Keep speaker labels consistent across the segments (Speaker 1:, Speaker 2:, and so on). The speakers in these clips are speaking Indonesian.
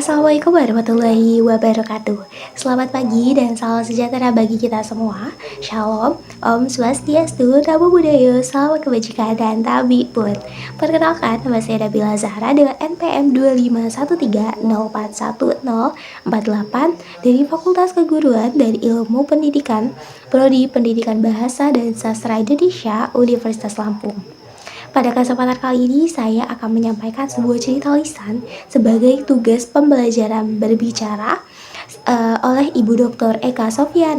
Speaker 1: Assalamualaikum warahmatullahi wabarakatuh. Selamat pagi dan salam sejahtera bagi kita semua. Shalom, Om Swastiastu, Namo Buddhaya, Salam Kebajikan dan Tabi Pun. Perkenalkan, nama saya Nabila Zahra dengan NPM 25130411048 dari Fakultas Keguruan dan Ilmu Pendidikan, Prodi Pendidikan Bahasa dan Sastra Indonesia, Universitas Lampung. Pada kesempatan kali ini, saya akan menyampaikan sebuah cerita lisan sebagai tugas pembelajaran berbicara oleh Ibu Dr. Eka Sofia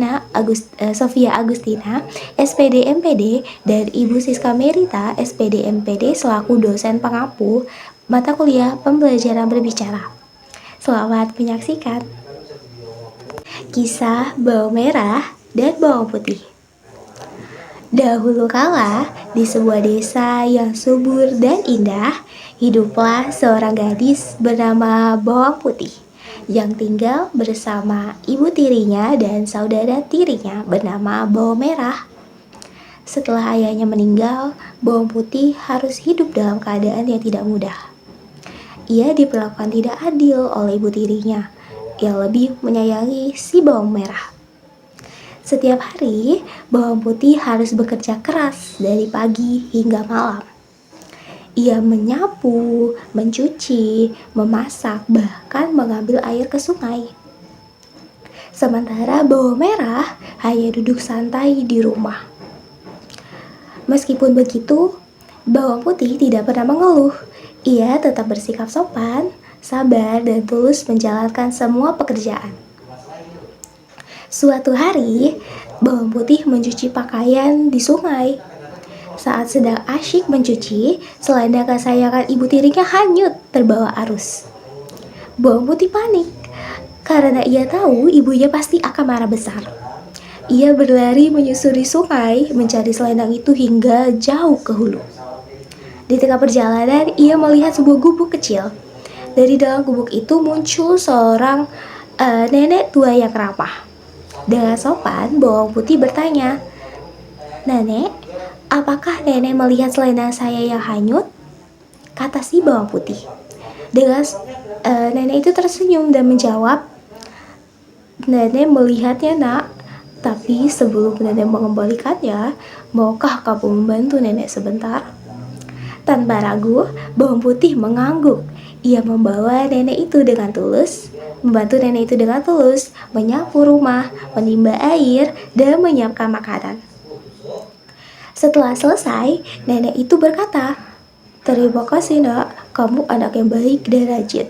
Speaker 1: Agustina, SPD MPD, dan Ibu Siska Merita, SPD MPD, selaku dosen pengampu mata kuliah pembelajaran berbicara. Selamat menyaksikan. Kisah bawang merah dan bawang putih. Dahulu kala, di sebuah desa yang subur dan indah, hiduplah seorang gadis bernama Bawang Putih yang tinggal bersama ibu tirinya dan saudara tirinya bernama Bawang Merah. Setelah ayahnya meninggal, Bawang Putih harus hidup dalam keadaan yang tidak mudah. Ia diperlakukan tidak adil oleh ibu tirinya, yang lebih menyayangi si Bawang Merah. Setiap hari, Bawang Putih harus bekerja keras dari pagi hingga malam. Ia menyapu, mencuci, memasak, bahkan mengambil air ke sungai. Sementara Bawang Merah hanya duduk santai di rumah. Meskipun begitu, Bawang Putih tidak pernah mengeluh. Ia tetap bersikap sopan, sabar, dan tulus menjalankan semua pekerjaan. Suatu hari, Bawang Putih mencuci pakaian di sungai. Saat sedang asyik mencuci, selendang kesayangan ibu tirinya hanyut terbawa arus. Bawang Putih panik, karena ia tahu ibunya pasti akan marah besar. Ia berlari menyusuri sungai, mencari selendang itu hingga jauh ke hulu. Di tengah perjalanan, ia melihat sebuah gubuk kecil. Dari dalam gubuk itu muncul seorang nenek tua yang ramah. Dengan sopan, Bawang Putih bertanya, "Nenek, apakah nenek melihat selendang saya yang hanyut?" Kata si Bawang Putih. Nenek itu tersenyum dan menjawab, "Nenek melihatnya, nak. Tapi sebelum nenek mengembalikannya, maukah kamu membantu nenek sebentar?" Tanpa ragu, Bawang Putih mengangguk. Ia membantu nenek itu dengan tulus, menyapu rumah, menimba air, dan menyiapkan makanan. Setelah selesai, nenek itu berkata, "Terima kasih, nak. Kamu anak yang baik dan rajin.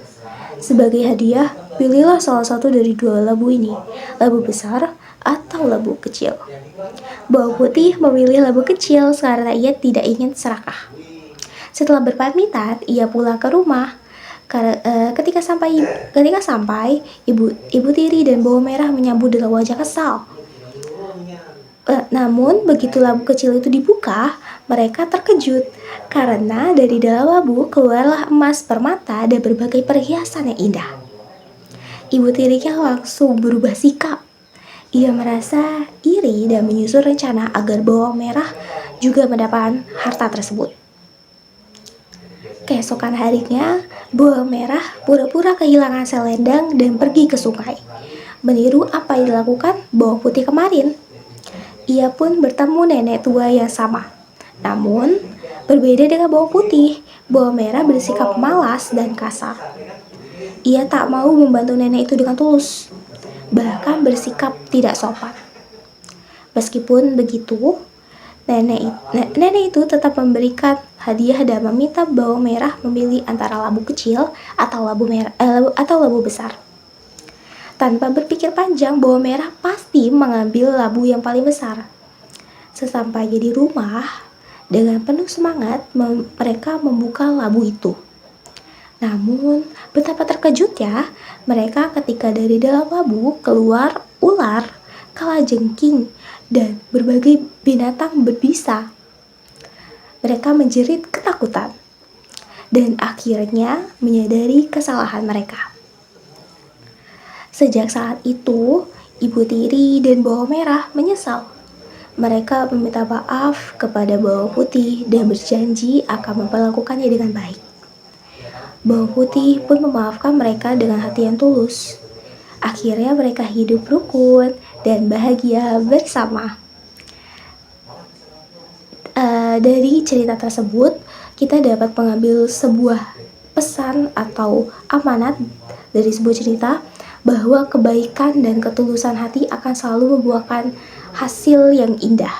Speaker 1: Sebagai hadiah, pilihlah salah satu dari dua labu ini, labu besar atau labu kecil." Bawang Putih memilih labu kecil karena ia tidak ingin serakah. Setelah berpamitan, ia pulang ke rumah. Ketika sampai, ibu tiri dan Bawang Merah menyambut dengan wajah kesal. Namun, begitu labu kecil itu dibuka, mereka terkejut karena dari dalam labu keluarlah emas, permata, dan berbagai perhiasan yang indah. Ibu tirinya langsung berubah sikap. Ia merasa iri dan menyusun rencana agar Bawang Merah juga mendapatkan harta tersebut. Keesokan harinya, Bawang Merah pura-pura kehilangan selendang dan pergi ke sungai. Meniru apa yang dilakukan Bawang Putih kemarin. Ia pun bertemu nenek tua yang sama. Namun, berbeda dengan Bawang Putih, Bawang Merah bersikap malas dan kasar. Ia tak mau membantu nenek itu dengan tulus, bahkan bersikap tidak sopan. Meskipun begitu, nenek itu tetap memberikan hadiah dan meminta Bawang Merah memilih antara labu kecil atau labu besar. Tanpa berpikir panjang, Bawang Merah pasti mengambil labu yang paling besar. Sesampainya di rumah, dengan penuh semangat mereka membuka labu itu. Namun, betapa terkejutnya mereka ketika dari dalam labu keluar ular, kalajengking, dan berbagai binatang berbisa. Mereka menjerit ketakutan dan akhirnya menyadari kesalahan mereka. Sejak saat itu, ibu tiri dan Bawang Merah menyesal. Mereka meminta maaf kepada Bawang Putih dan berjanji akan memperlakukannya dengan baik. Bawang putih pun memaafkan mereka dengan hati yang tulus. Akhirnya mereka hidup rukun dan bahagia bersama. Dari cerita tersebut, kita dapat mengambil sebuah pesan atau amanat dari sebuah cerita bahwa kebaikan dan ketulusan hati akan selalu membuahkan hasil yang indah.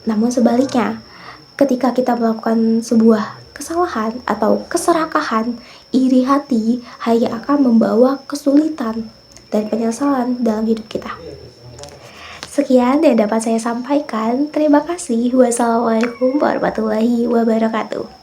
Speaker 1: Namun sebaliknya, ketika kita melakukan sebuah kesalahan atau keserakahan, iri hati hanya akan membawa kesulitan dan penyesalan dalam hidup kita. Sekian yang dapat saya sampaikan. Terima kasih. Wassalamualaikum warahmatullahi wabarakatuh.